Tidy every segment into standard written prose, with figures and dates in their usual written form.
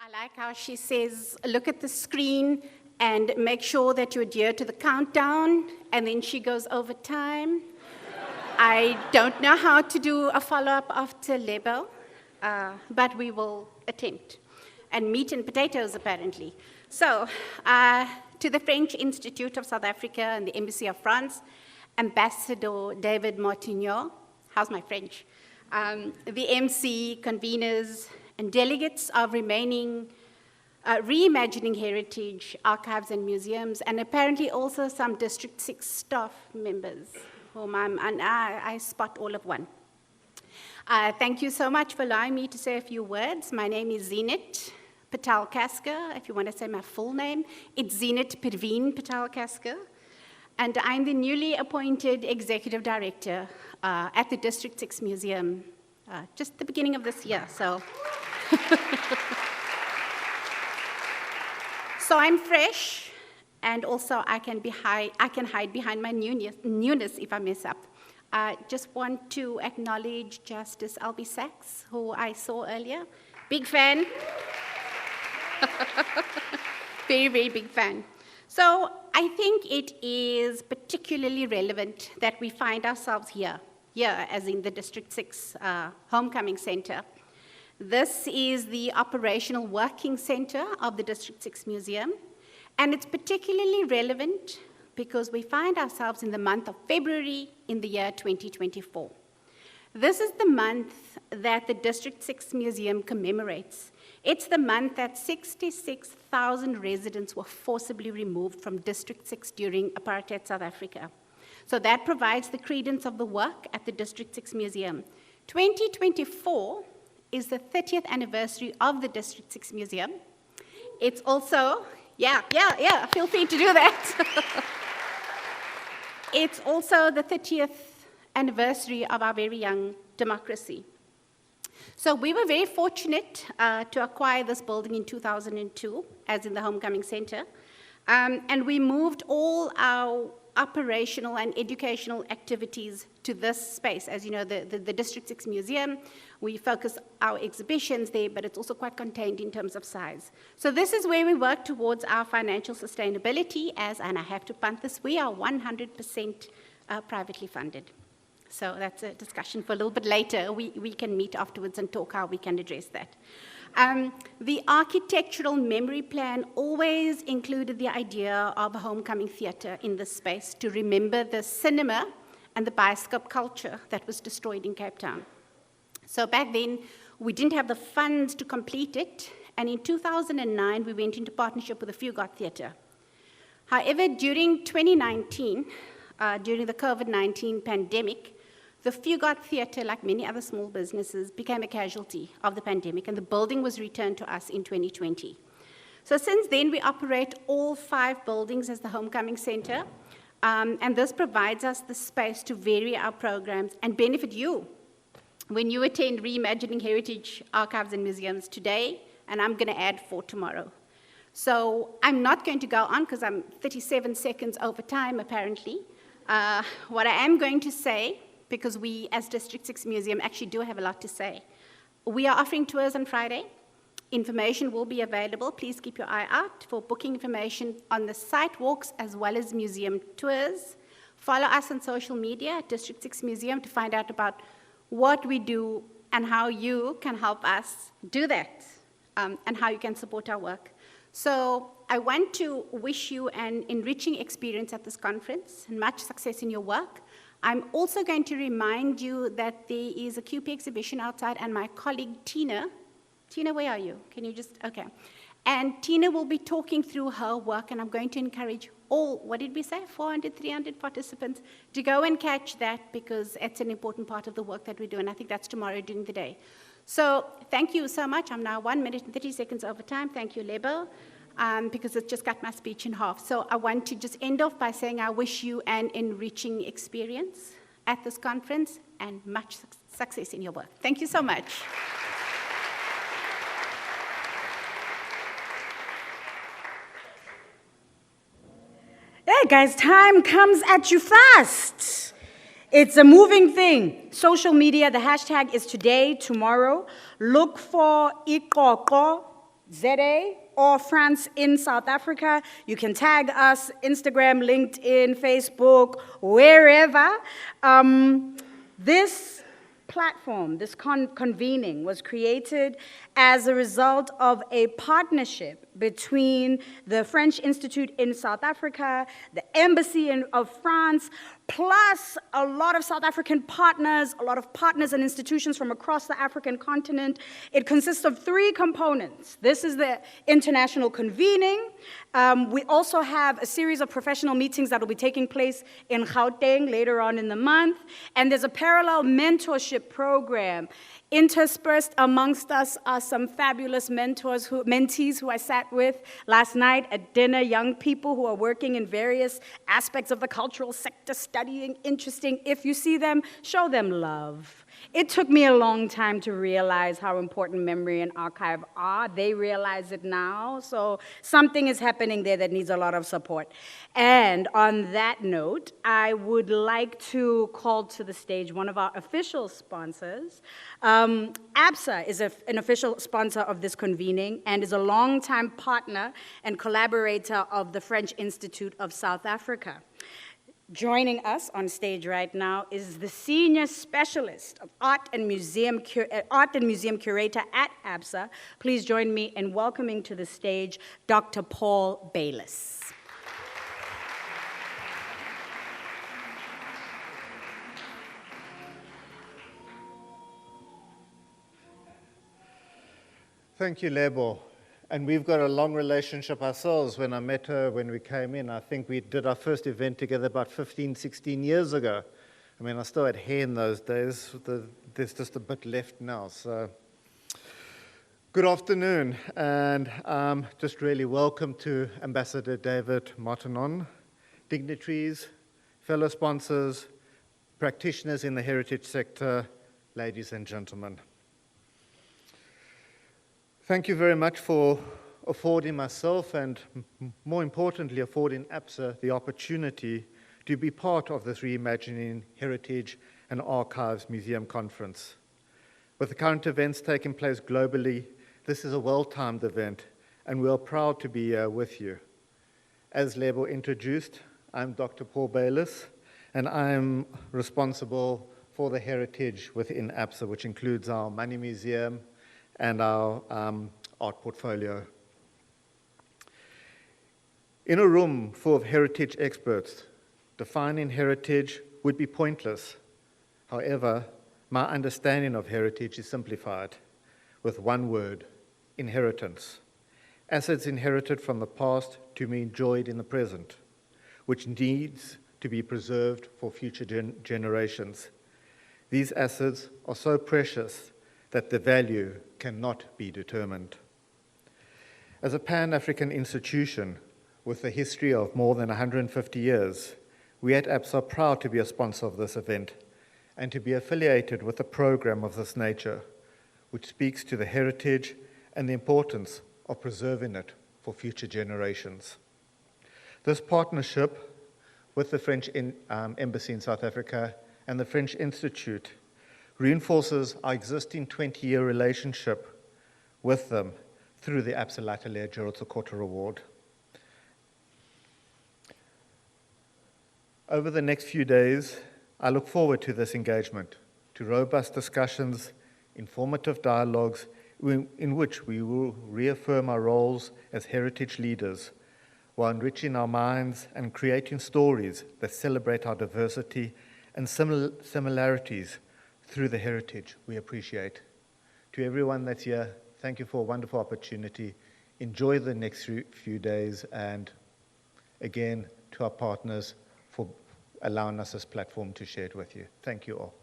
I like how she says, look at the screen and make sure that you adhere to the countdown, and then she goes over time. I don't know how to do a follow-up after Lebo, but we will attempt. And meat and potatoes, apparently. So, to the French Institute of South Africa and the Embassy of France, Ambassador David Martinon, how's my French? The MC, conveners, and delegates of Reimagining Heritage, Archives and Museums, and apparently also some District 6 staff members, whom I spot all of one. Thank you so much for allowing me to say a few words. My name is Zeenat Patel-Kaskar, if you want to say my full name. It's Zeenat Perveen Patel-Kaskar. And I'm the newly appointed Executive Director at the District 6 Museum, just the beginning of this year, so. So I'm fresh, and also I can hide behind my newness if I mess up. I just want to acknowledge Justice Albie Sachs, who I saw earlier. Big fan. Very, very big fan. So I think it is particularly relevant that we find ourselves here as in the District 6 Homecoming Center. This is the operational working center of the District 6 Museum, and it's particularly relevant because we find ourselves in the month of February in the year 2024. This is the month that the District 6 Museum commemorates. It's the month that 66,000 residents were forcibly removed from District 6 during apartheid South Africa. So that provides the credence of the work at the District 6 Museum. 2024 is the 30th anniversary of the District 6 Museum. It's also, feel free to do that. It's also the 30th anniversary of our very young democracy. So we were very fortunate to acquire this building in 2002, as in the Homecoming Center. And we moved all our operational and educational activities to this space. As you know, the District 6 Museum, we focus our exhibitions there, but it's also quite contained in terms of size. So this is where we work towards our financial sustainability, and I have to punt this, we are 100% privately funded. So that's a discussion for a little bit later. We can meet afterwards and talk how we can address that. The architectural memory plan always included the idea of a homecoming theatre in this space to remember the cinema and the bioscope culture that was destroyed in Cape Town. So back then, we didn't have the funds to complete it, and in 2009, we went into partnership with the Fugard Theatre. However, during 2019, during the COVID-19 pandemic, the Fugard Theatre, like many other small businesses, became a casualty of the pandemic, and the building was returned to us in 2020. So since then, we operate all 5 buildings as the Homecoming Center, and this provides us the space to vary our programs and benefit you when you attend Reimagining Heritage, Archives and Museums today, and I'm going to add 4 tomorrow. So I'm not going to go on because I'm 37 seconds over time, apparently. What I am going to say, because we, as District 6 Museum, actually do have a lot to say. We are offering tours on Friday. Information will be available. Please keep your eye out for booking information on the site walks as well as museum tours. Follow us on social media at District 6 Museum to find out about what we do and how you can help us do that, and how you can support our work. So I want to wish you an enriching experience at this conference and much success in your work. I'm also going to remind you that there is a QP exhibition outside, and my colleague Tina, where are you? Can you just, okay. And Tina will be talking through her work, and I'm going to encourage all, what did we say, 400, 300 participants, to go and catch that because it's an important part of the work that we do, and I think that's tomorrow during the day. So thank you so much. I'm now 1 minute and 30 seconds over time. Thank you, Lebo. Because it just cut my speech in half. So I want to just end off by saying I wish you an enriching experience at this conference and much success in your work. Thank you so much. Hey guys, time comes at you fast. It's a moving thing. Social media, the hashtag is today, tomorrow. Look for Iqoqo ZA or France in South Africa. You can tag us, Instagram, LinkedIn, Facebook, wherever. This platform, this convening was created as a result of a partnership between the French Institute in South Africa, the Embassy of France, plus a lot of South African partners, a lot of partners and institutions from across the African continent. It consists of 3 components. This is the international convening. We also have a series of professional meetings that will be taking place in Gauteng later on in the month. And there's a parallel mentorship program. Interspersed amongst us are some fabulous mentees who I sat with last night at dinner, young people who are working in various aspects of the cultural sector, studying, interesting. If you see them, show them love. It took me a long time to realize how important memory and archive are. They realize it now, so something is happening there that needs a lot of support. And on that note, I would like to call to the stage one of our official sponsors. Absa is an official sponsor of this convening and is a longtime partner and collaborator of the French Institute of South Africa. Joining us on stage right now is the Senior Specialist of Art and Museum Curator at Absa. Please join me in welcoming to the stage Dr. Paul Bayliss. Thank you, Lebo. And we've got a long relationship ourselves. When I met her, when we came in, I think we did our first event together about 15, 16 years ago. I mean, I still had hair in those days. There's just a bit left now. So, good afternoon, and just really welcome to Ambassador David Martinon, dignitaries, fellow sponsors, practitioners in the heritage sector, ladies and gentlemen. Thank you very much for affording myself and, more importantly, affording Absa the opportunity to be part of this Reimagining Heritage and Archives Museum Conference. With the current events taking place globally, this is a well-timed event, and we are proud to be here with you. As Lebo introduced, I'm Dr. Paul Bayliss, and I'm responsible for the heritage within Absa, which includes our Money Museum and our art portfolio. In a room full of heritage experts, defining heritage would be pointless. However, my understanding of heritage is simplified with one word: inheritance. Assets inherited from the past to be enjoyed in the present, which needs to be preserved for future generations. These assets are so precious that the value cannot be determined. As a Pan-African institution with a history of more than 150 years, we at Absa are proud to be a sponsor of this event and to be affiliated with a program of this nature, which speaks to the heritage and the importance of preserving it for future generations. This partnership with the French Embassy in South Africa and the French Institute reinforces our existing 20-year relationship with them through the Absa Latele Curator Award. Over the next few days, I look forward to this engagement, to robust discussions, informative dialogues in which we will reaffirm our roles as heritage leaders while enriching our minds and creating stories that celebrate our diversity and similarities through the heritage we appreciate. To everyone that's here, thank you for a wonderful opportunity. Enjoy the next few days, and again, to our partners for allowing us this platform to share it with you. Thank you all.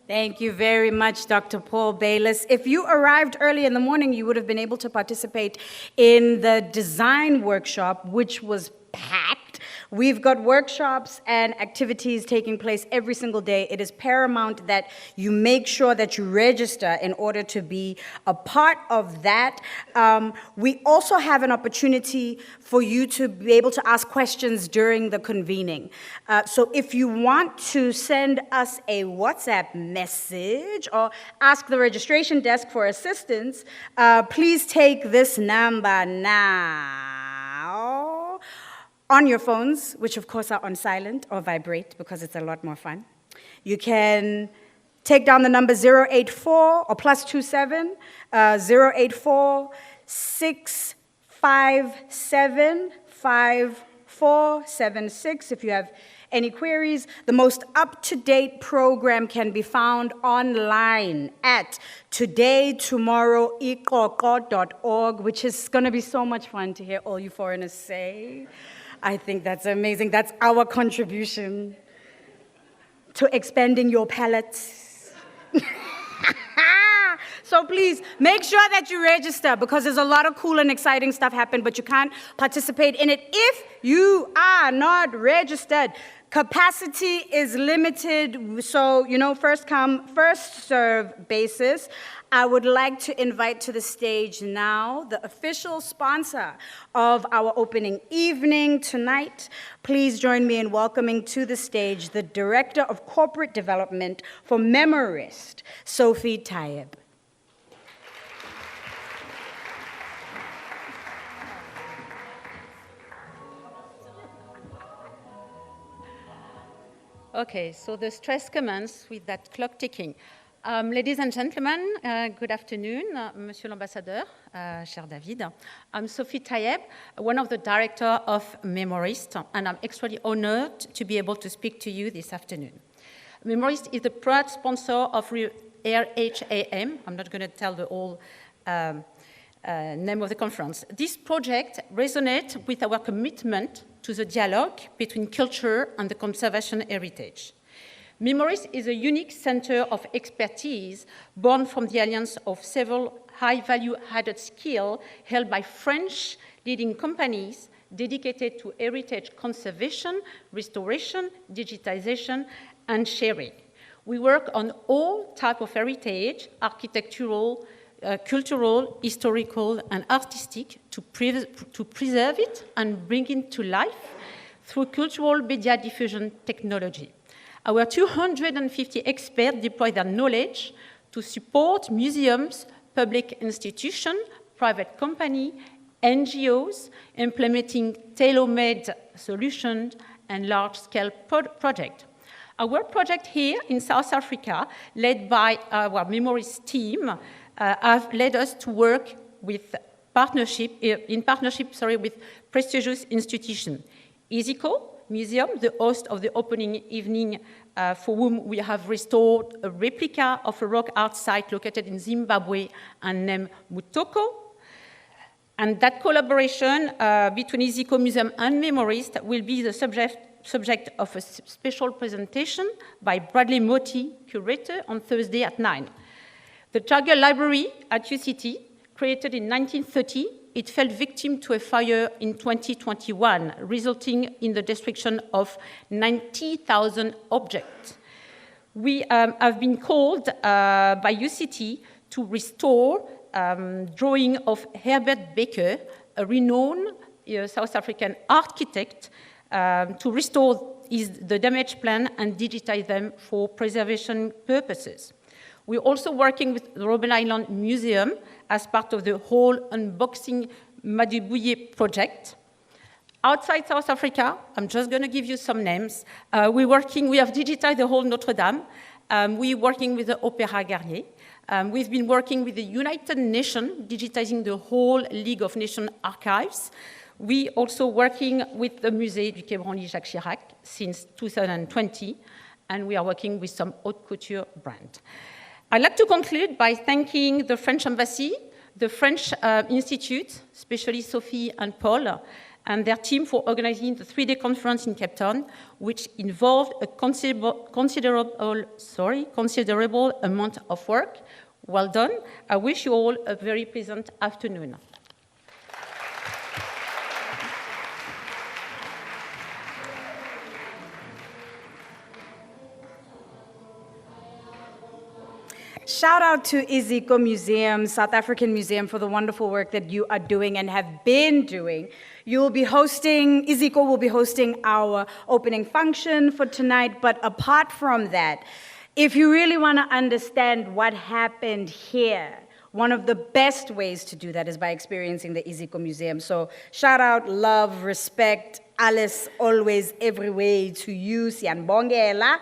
Thank you very much, Dr. Paul Bayliss. If you arrived early in the morning, you would have been able to participate in the design workshop, which was packed We've got workshops and activities taking place every single day. It is paramount that you make sure that you register in order to be a part of that. We also have an opportunity for you to be able to ask questions during the convening. So if you want to send us a WhatsApp message or ask the registration desk for assistance, please take this number now on your phones, which of course are on silent or vibrate because it's a lot more fun. You can take down the number 084 or +27 084 657 5476 if you have any queries. The most up-to-date program can be found online at todaytomorrowiqoqo.org, which is going to be so much fun to hear all you foreigners say. I think that's amazing. That's our contribution to expanding your palates. So please, make sure that you register because there's a lot of cool and exciting stuff happening, but you can't participate in it if you are not registered. Capacity is limited, so, first come, first serve basis. I would like to invite to the stage now the official sponsor of our opening evening tonight. Please join me in welcoming to the stage the Director of Corporate Development for MEMORIST, Sophie Taïeb. Okay, so the stress commences with that clock ticking. Ladies and gentlemen, good afternoon, Monsieur l'Ambassadeur, cher David. I'm Sophie Taïeb, one of the directors of MEMORIST, and I'm extremely honored to be able to speak to you this afternoon. MEMORIST is the proud sponsor of RHAM. I'm not going to tell the whole name of the conference. This project resonates with our commitment to the dialogue between culture and the conservation heritage. MEMORIST is a unique center of expertise born from the alliance of several high-value added skills held by French leading companies dedicated to heritage conservation, restoration, digitization, and sharing. We work on all types of heritage, architectural, cultural, historical, and artistic to preserve it and bring it to life through cultural media diffusion technology. Our 250 experts deploy their knowledge to support museums, public institutions, private companies, NGOs, implementing tailor-made solutions and large-scale projects. Our project here in South Africa, led by our MEMORIST team, have led us to work with in partnership with prestigious institutions. EasyCo Museum, the host of the opening evening, for whom we have restored a replica of a rock art site located in Zimbabwe and named Mutoko. And that collaboration between EasyCo Museum and MEMORIST will be the subject of a special presentation by Bradley Moti, Curator, on Thursday at 9. The Jagger Library at UCT, created in 1930, it fell victim to a fire in 2021, resulting in the destruction of 90,000 objects. We have been called by UCT to restore drawing of Herbert Baker, a renowned South African architect, to restore the damaged plan and digitize them for preservation purposes. We're also working with the Robben Island Museum as part of the whole Unboxing Madibouye project. Outside South Africa, I'm just going to give you some names. We have digitized the whole Notre Dame. We're working with the Opéra Garnier. We've been working with the United Nations, digitizing the whole League of Nations archives. We also working with the Musée du Quai Branly-Jacques Chirac since 2020, and we are working with some haute couture brand. I'd like to conclude by thanking the French Embassy, the French Institute, especially Sophie and Paul, and their team for organizing the 3-day conference in Cape Town, which involved a considerable amount of work. Well done. I wish you all a very pleasant afternoon. shout out to Iziko Museum, South African Museum, for the wonderful work that you are doing and have been doing. Iziko will be hosting our opening function for tonight, but apart from that, if you really want to understand what happened here, one of the best ways to do that is by experiencing the Iziko Museum. So shout out, love, respect, Alice, always, every way to you, Siyanbongela.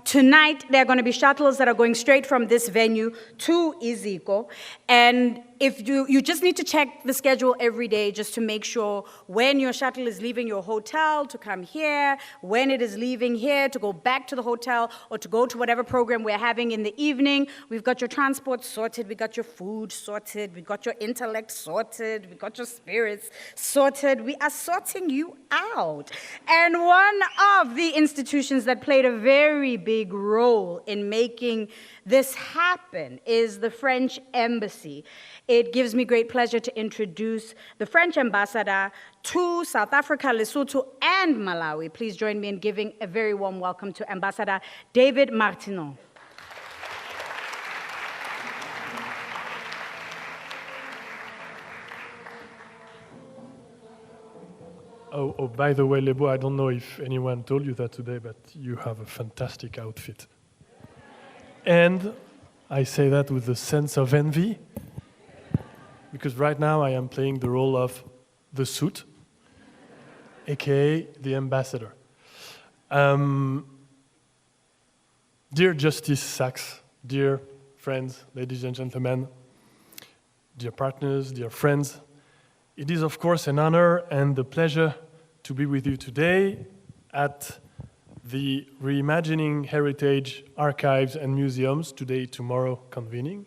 Tonight, there are going to be shuttles that are going straight from this venue to Iziko. And if you just need to check the schedule every day just to make sure when your shuttle is leaving your hotel to come here, when it is leaving here to go back to the hotel or to go to whatever program we're having in the evening. We've got your transport sorted, we got your food sorted, we got your intellect sorted, we got your spirits sorted. We are sorting you out. And one of the institutions that played a very big role in making this happen is the French Embassy. It gives me great pleasure to introduce the French ambassador to South Africa, Lesotho, and Malawi. Please join me in giving a very warm welcome to Ambassador David Martinon. Oh, by the way, Lebo, I don't know if anyone told you that today, but you have a fantastic outfit. And I say that with a sense of envy, because right now I am playing the role of the suit, aka the ambassador. Dear Justice Sachs, dear friends, ladies and gentlemen, dear partners, dear friends, it is of course an honor and a pleasure to be with you today at the Reimagining Heritage Archives and Museums Today, Tomorrow convening.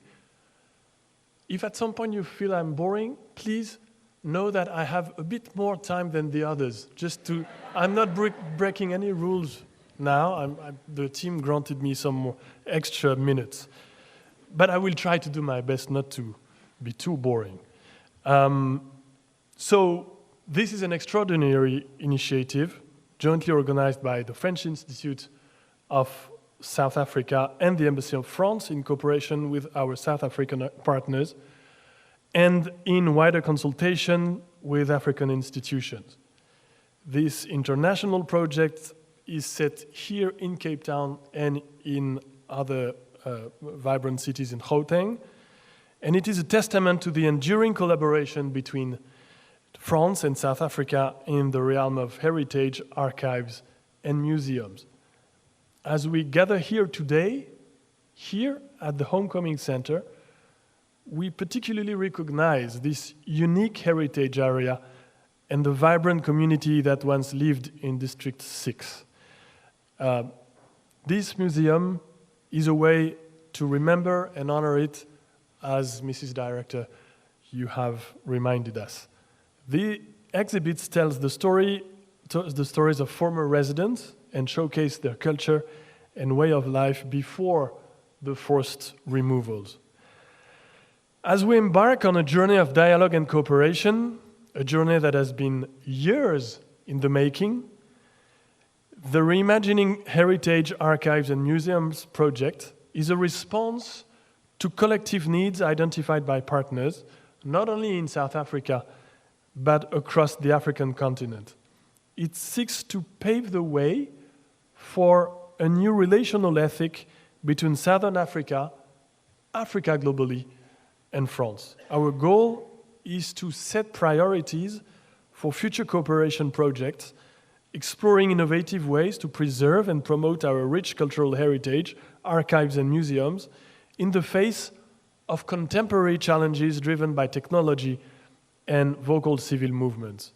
If at some point you feel I'm boring, please know that I have a bit more time than the others. I'm not breaking any rules now. The team granted me some more extra minutes. But I will try to do my best not to be too boring. So this is an extraordinary initiative jointly organized by the French Institute of South Africa and the Embassy of France in cooperation with our South African partners and in wider consultation with African institutions. This international project is set here in Cape Town and in other vibrant cities in Gauteng, and it is a testament to the enduring collaboration between France and South Africa in the realm of heritage, archives, and museums. As we gather here today, here at the Homecoming Center, we particularly recognize this unique heritage area and the vibrant community that once lived in District 6. This museum is a way to remember and honor it, as Mrs. Director, you have reminded us. The exhibits tells the stories of former residents and showcase their culture and way of life before the forced removals. As we embark on a journey of dialogue and cooperation, a journey that has been years in the making, the Reimagining Heritage Archives and Museums project is a response to collective needs identified by partners, not only in South Africa, but across the African continent. It seeks to pave the way for a new relational ethic between Southern Africa, Africa globally, and France. Our goal is to set priorities for future cooperation projects, exploring innovative ways to preserve and promote our rich cultural heritage, archives, and museums in the face of contemporary challenges driven by technology and vocal civil movements.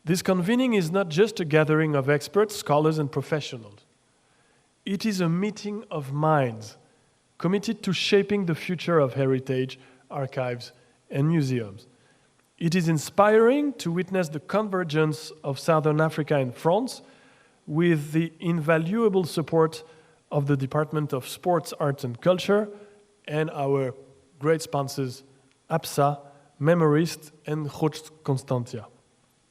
This convening is not just a gathering of experts, scholars, and professionals. It is a meeting of minds committed to shaping the future of heritage, archives, and museums. It is inspiring to witness the convergence of Southern Africa and France with the invaluable support of the Department of Sports, Arts, and Culture and our great sponsors, Absa, MEMORIST, and Constantia,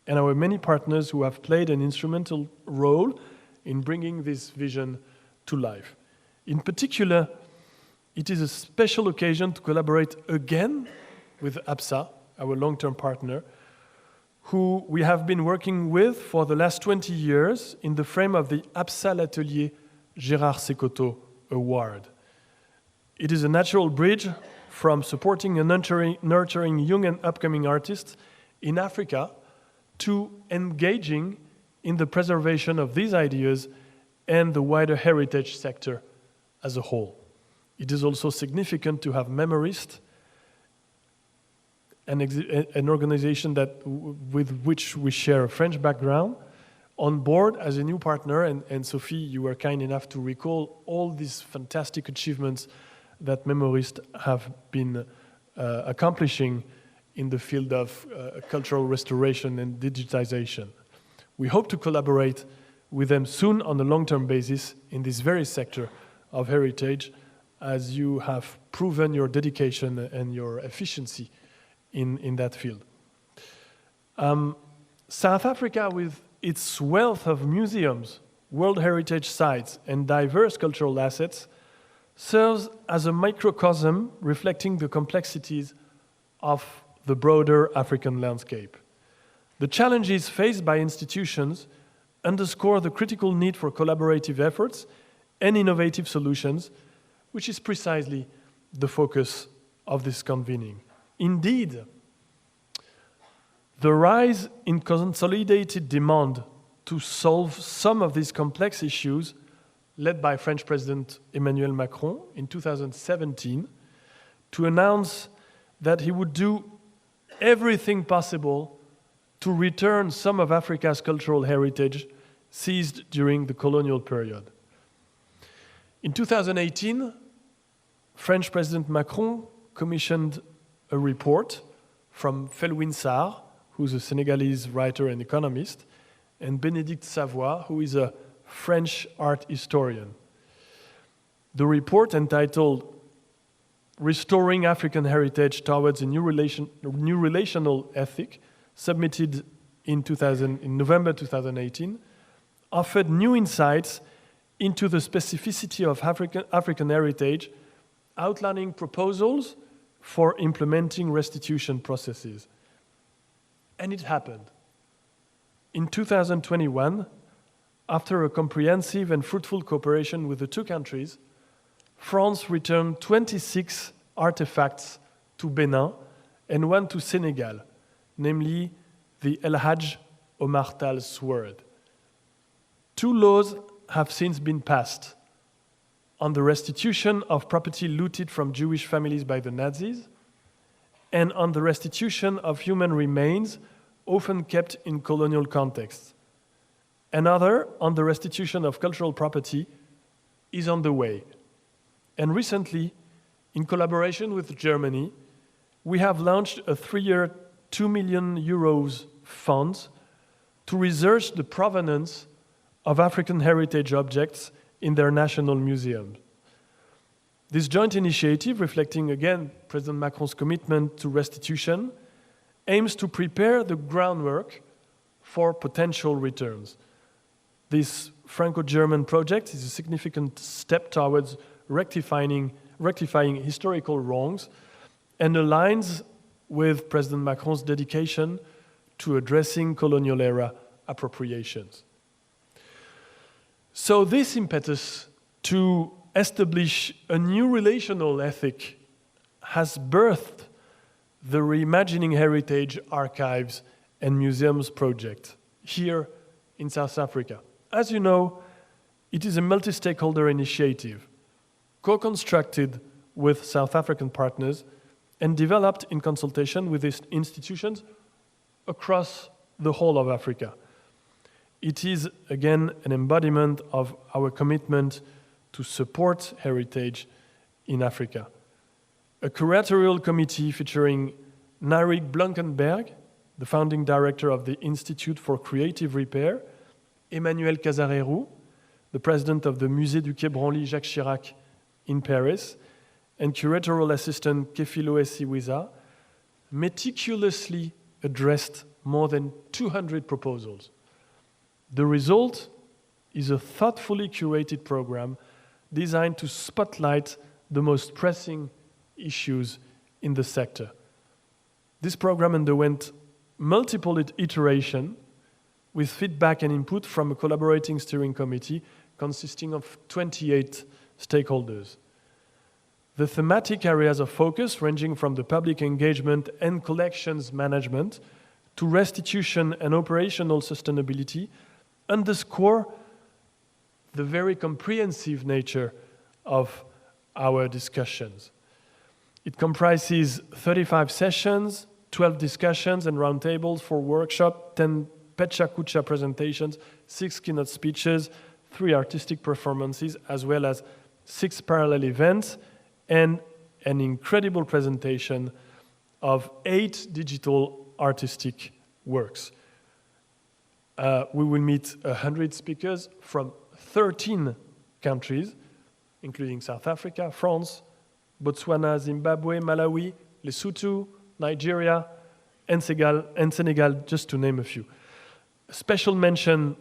and our many partners who have played an instrumental role in bringing this vision to life. In particular, it is a special occasion to collaborate again with Absa, our long-term partner, who we have been working with for the last 20 years in the frame of the Absa L'Atelier Gérard Sekoto Award. It is a natural bridge from supporting and nurturing young and upcoming artists in Africa to engaging in the preservation of these ideas and the wider heritage sector as a whole. It is also significant to have MEMORIST, an organization with which we share a French background, on board as a new partner. And Sophie, you were kind enough to recall all these fantastic achievements that MEMORIST have been accomplishing in the field of cultural restoration and digitization. We hope to collaborate with them soon on a long-term basis in this very sector of heritage, as you have proven your dedication and your efficiency in that field. South Africa, with its wealth of museums, World Heritage sites, and diverse cultural assets, serves as a microcosm reflecting the complexities of the broader African landscape. The challenges faced by institutions underscore the critical need for collaborative efforts and innovative solutions, which is precisely the focus of this convening. Indeed, the rise in consolidated demand to solve some of these complex issues, led by French President Emmanuel Macron in 2017, to announce that he would do everything possible to return some of Africa's cultural heritage seized during the colonial period. In 2018, French President Macron commissioned a report from Felwine Sarr, who's a Senegalese writer and economist, and Bénédicte Savoy, who is a French art historian. The report, entitled Restoring African Heritage Towards a New Relational Ethic, submitted in November 2018, offered new insights into the specificity of African heritage, outlining proposals for implementing restitution processes. And it happened. In 2021, after a comprehensive and fruitful cooperation with the two countries, France returned 26 artifacts to Benin and one to Senegal, namely the El Hadj Omar Tall sword. 2 laws have since been passed on the restitution of property looted from Jewish families by the Nazis and on the restitution of human remains often kept in colonial contexts. Another, on the restitution of cultural property, is on the way. And recently, in collaboration with Germany, we have launched a 3-year, 2 million euros fund to research the provenance of African heritage objects in their national museums. This joint initiative, reflecting again President Macron's commitment to restitution, aims to prepare the groundwork for potential returns. This Franco-German project is a significant step towards rectifying historical wrongs and aligns with President Macron's dedication to addressing colonial-era appropriations. So this impetus to establish a new relational ethic has birthed the Reimagining Heritage Archives and Museums project here in South Africa. As you know, it is a multi-stakeholder initiative, co-constructed with South African partners and developed in consultation with institutions across the whole of Africa. It is, again, an embodiment of our commitment to support heritage in Africa. A curatorial committee featuring Narik Blankenberg, the founding director of the Institute for Creative Repair, Emmanuel Casarero, the president of the Musée du Quai Branly Jacques Chirac in Paris, and curatorial assistant Kefilo Esiwiza, meticulously addressed more than 200 proposals. The result is a thoughtfully curated program designed to spotlight the most pressing issues in the sector. This program underwent multiple iterations with feedback and input from a collaborating steering committee consisting of 28 stakeholders. The thematic areas of focus, ranging from the public engagement and collections management to restitution and operational sustainability, underscore the very comprehensive nature of our discussions. It comprises 35 sessions, 12 discussions and roundtables for workshops, 10 Pecha Kucha presentations, 6 keynote speeches, 3 artistic performances, as well as 6 parallel events, and an incredible presentation of 8 digital artistic works. We will meet 100 speakers from 13 countries, including South Africa, France, Botswana, Zimbabwe, Malawi, Lesotho, Nigeria, and Senegal, just to name a few. A special mention,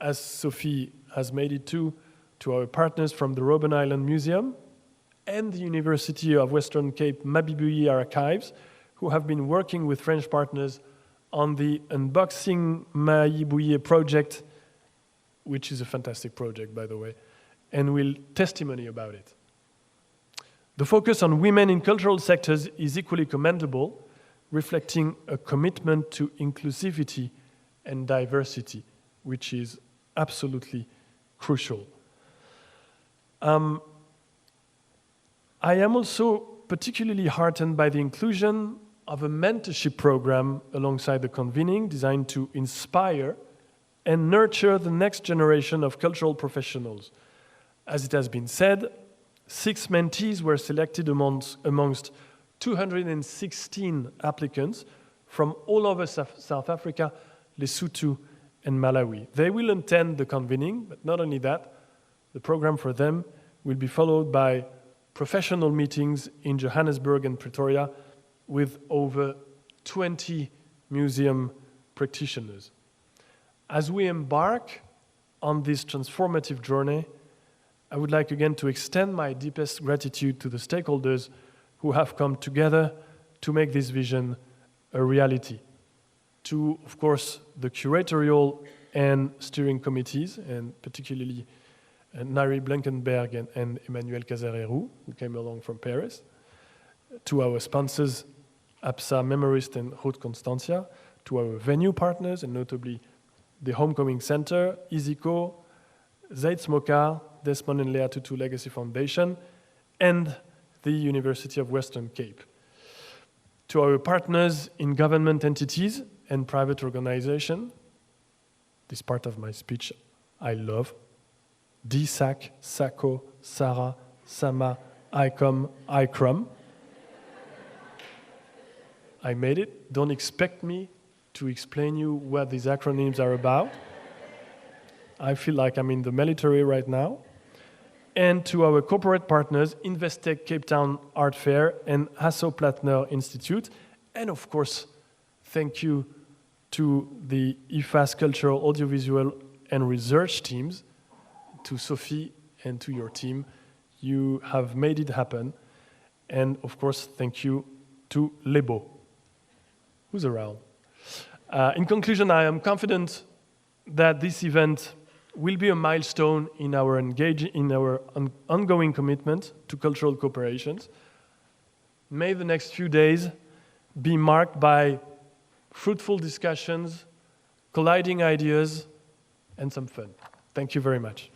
as Sophie has made it to our partners from the Robben Island Museum and the University of Western Cape Mabibuyi Archives, who have been working with French partners on the Unboxing Mayibuye project, which is a fantastic project, by the way, and will testimony about it. The focus on women in cultural sectors is equally commendable, reflecting a commitment to inclusivity and diversity, which is absolutely crucial. I am also particularly heartened by the inclusion of a mentorship program alongside the convening designed to inspire and nurture the next generation of cultural professionals. As it has been said, 6 mentees were selected amongst 216 applicants from all over South Africa, Lesotho, and Malawi. They will attend the convening, but not only that, the program for them will be followed by professional meetings in Johannesburg and Pretoria with over 20 museum practitioners. As we embark on this transformative journey, I would like again to extend my deepest gratitude to the stakeholders who have come together to make this vision a reality. To, of course, the curatorial and steering committees, and particularly Nari Blankenberg and Emmanuel Casareru, who came along from Paris, to our sponsors, Absa, MEMORIST, and Haute Constantia, to our venue partners, and notably the Homecoming Center, Iziko, Zaid Smoka, Desmond and Lea Tutu Legacy Foundation, and the University of Western Cape. To our partners in government entities and private organizations, this part of my speech I love, DSAC, SACO, SARA, SAMA, ICOM, ICROM. I made it. Don't expect me to explain you what these acronyms are about. I feel like I'm in the military right now. And to our corporate partners, Investec Cape Town Art Fair and Hasso-Plattner Institute. And of course, thank you to the IFAS Cultural, Audiovisual and Research teams, to Sophie and to your team. You have made it happen. And of course, thank you to Lebo, who's around. In conclusion, I am confident that this event will be a milestone in our ongoing commitment to cultural cooperations. May the next few days be marked by fruitful discussions, colliding ideas, and some fun. Thank you very much.